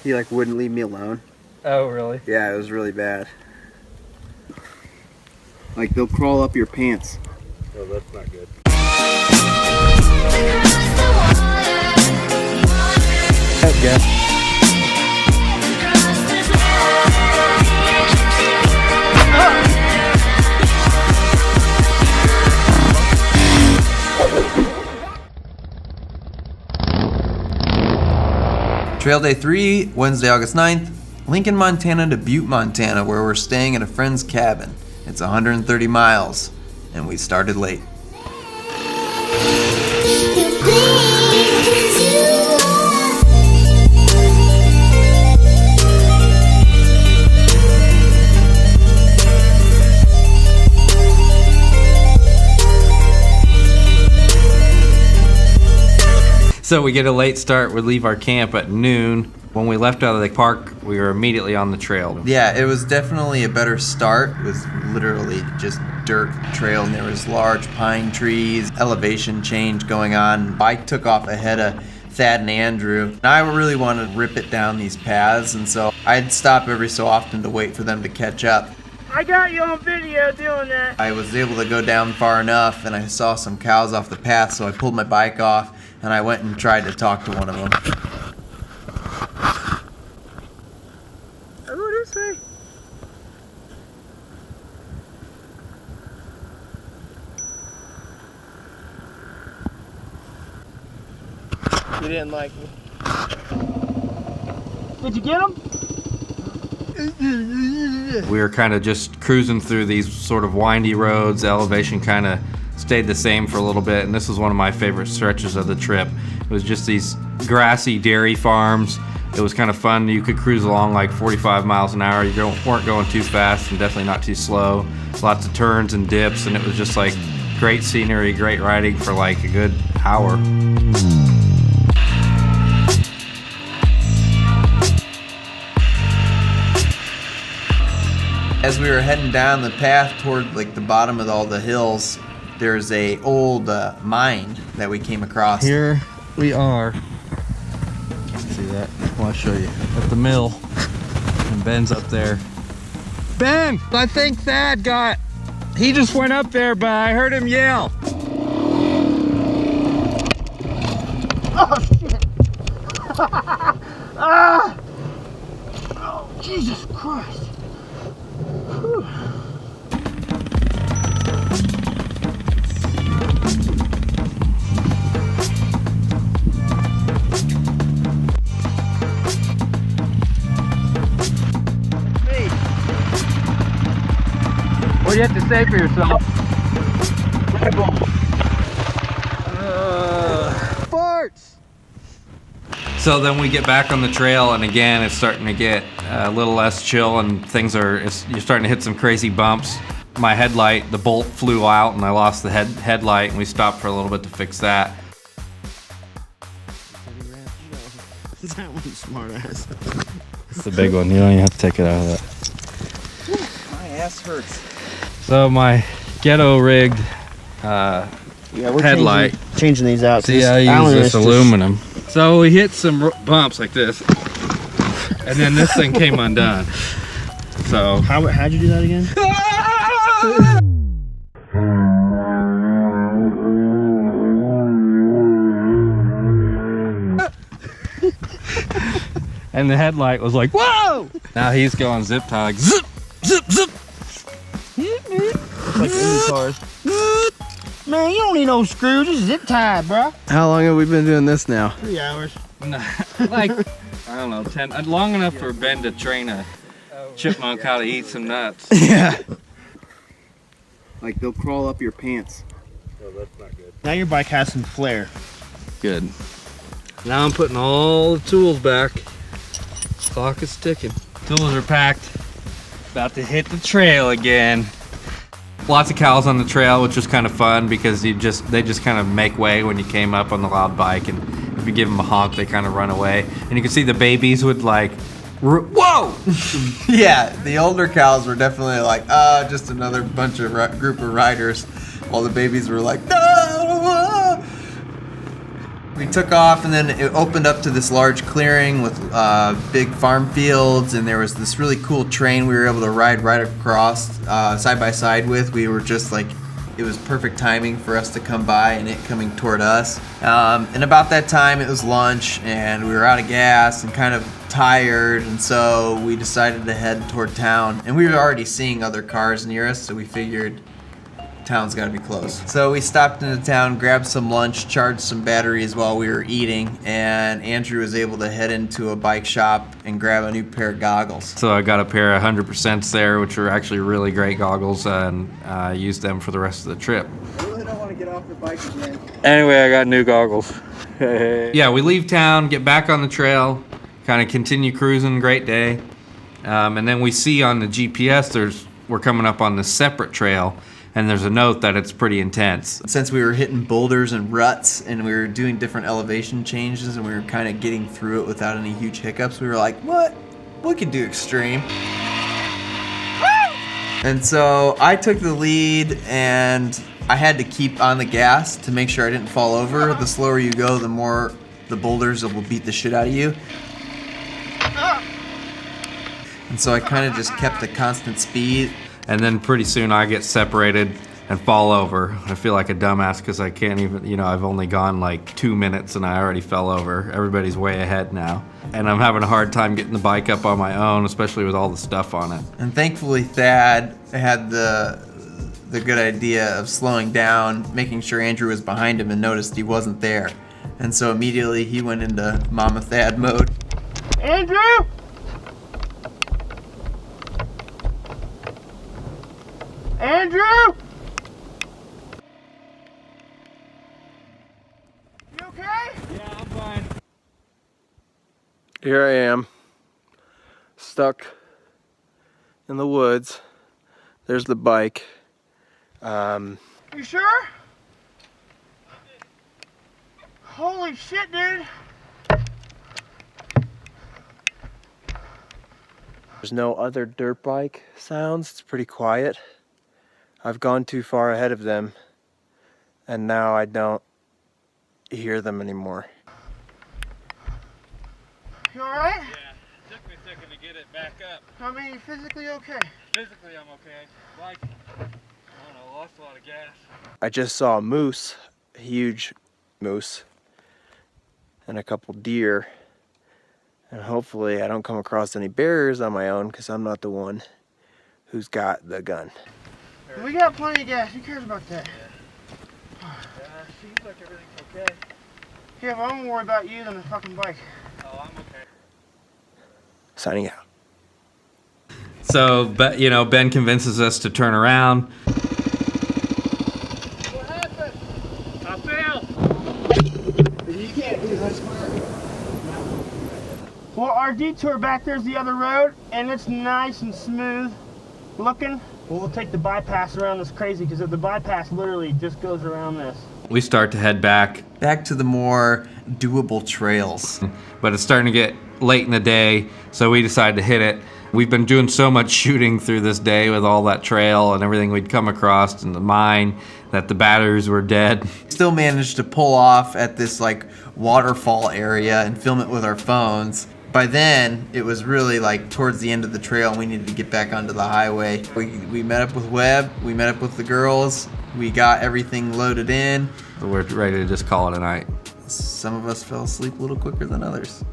He like wouldn't leave me alone. Oh, really? Yeah, it was really bad. Like they'll crawl up your pants. Oh, that's not good. That's good. Trail day 3, Wednesday, August 9th, Lincoln, Montana to Butte, Montana, where we're staying at a friend's cabin. It's 130 miles, and we started late. So we get a late start. We leave our camp at noon. When we left out of the park, we were immediately on the trail. Yeah, it was definitely a better start. It was literally just dirt trail, and there was large pine trees, elevation change going on. Bike took off ahead of Thadd and Andrew. And I really wanted to rip it down these paths, and so I'd stop every so often to wait for them to catch up. I got you on video doing that. I was able to go down far enough, and I saw some cows off the path, so I pulled my bike off, and I went and tried to talk to one of them. I go this way. He didn't like me. Did you get him? We were kind of just cruising through these sort of windy roads. The elevation kind of stayed the same for a little bit, and this was one of my favorite stretches of the trip. It was just these grassy dairy farms. It was kind of fun. You could cruise along like 45 miles an hour. You weren't going too fast and definitely not too slow. Lots of turns and dips, and it was just like great scenery, great riding for like a good hour. As we were heading down the path toward like the bottom of all the hills, there's a old mine that we came across. Here we are. See that? Well, I'll show you. At the mill. And Ben's up there. Ben! I think Thadd got... He just went up there, but I heard him yell. Oh shit! Ah! Oh, Jesus Christ! Whew. What do you have to say for yourself? Farts! So then we get back on the trail, and again, it's starting to get a little less chill, and you're starting to hit some crazy bumps. My headlight, the bolt flew out, and I lost the headlight, and we stopped for a little bit to fix that. That one's smart ass. It's the big one. You don't even have to take it out of that. My ass hurts. So my ghetto rigged headlight. Changing these out. See, I use this aluminum. So we hit some bumps like this, and then this thing came undone. So How'd you do that again? and the headlight was like, whoa! Now he's going zip tie, like zip, zip, zip. Like any cars. Man, you don't need no screws. Just zip tie, bro. How long have we been doing this now? 3 hours. Like, I don't know, 10, long enough for Ben to train a chipmunk how to eat some nuts. Yeah. Like they'll crawl up your pants. Oh, that's not good. Now your bike has some flair. Good. Now I'm putting all the tools back. Clock is ticking. Tools are packed. About to hit the trail again. Lots of cows on the trail, which was kind of fun because they just kind of make way when you came up on the loud bike, and if you give them a honk, they kind of run away. And you can see the babies would like, whoa! Yeah, the older cows were definitely like, just another bunch of group of riders, while the babies were like, no! We took off, and then it opened up to this large clearing with big farm fields, and there was this really cool train we were able to ride right across side by side with. We were just like, it was perfect timing for us to come by and it coming toward us. And about that time, it was lunch, and we were out of gas and kind of tired, and so we decided to head toward town. And we were already seeing other cars near us, so we figured town's got to be close. So we stopped into town, grabbed some lunch, charged some batteries while we were eating, and Andrew was able to head into a bike shop and grab a new pair of goggles. So I got a pair of 100% there, which were actually really great goggles, and I used them for the rest of the trip. I really don't want to get off the bike again. Anyway, I got new goggles. Yeah, we leave town, get back on the trail, kind of continue cruising, great day. And then we see on the GPS we're coming up on this separate trail, and there's a note that it's pretty intense. Since we were hitting boulders and ruts, and we were doing different elevation changes, and we were kind of getting through it without any huge hiccups, we were like, what? We could do extreme. And so I took the lead, and I had to keep on the gas to make sure I didn't fall over. The slower you go, the more the boulders will beat the shit out of you. And so I kind of just kept a constant speed. And then pretty soon I get separated and fall over. I feel like a dumbass because I can't even, I've only gone like 2 minutes and I already fell over. Everybody's way ahead now. And I'm having a hard time getting the bike up on my own, especially with all the stuff on it. And thankfully Thadd had the good idea of slowing down, making sure Andrew was behind him, and noticed he wasn't there. And so immediately he went into Mama Thadd mode. Andrew! Andrew! You okay? Yeah, I'm fine. Here I am, stuck in the woods. There's the bike. You sure? Holy shit, dude! There's no other dirt bike sounds. It's pretty quiet. I've gone too far ahead of them, and now I don't hear them anymore. You alright? Yeah, took me a second to get it back up. I mean, you physically okay? Physically, I'm okay. Like, I don't know, lost a lot of gas. I just saw a moose, a huge moose, and a couple deer. And hopefully I don't come across any bears on my own, because I'm not the one who's got the gun. We got plenty of gas. Who cares about that? Seems like everything's okay. Yeah, but I'm more worried about you than the fucking bike. Oh, I'm okay. Signing out. So, Ben convinces us to turn around. What happened? I fell! You can't do this. Well, our detour back there's the other road, and it's nice and smooth looking. We'll take the bypass around this crazy, because the bypass literally just goes around this. We start to head back, Back to the more doable trails. but it's starting to get late in the day, so we decided to hit it. We've been doing so much shooting through this day with all that trail and everything we'd come across in the mine that the batteries were dead. Still managed to pull off at this like waterfall area and film it with our phones. By then, it was really like towards the end of the trail and we needed to get back onto the highway. We met up with Webb, we met up with the girls, we got everything loaded in. So we're ready to just call it a night. Some of us fell asleep a little quicker than others.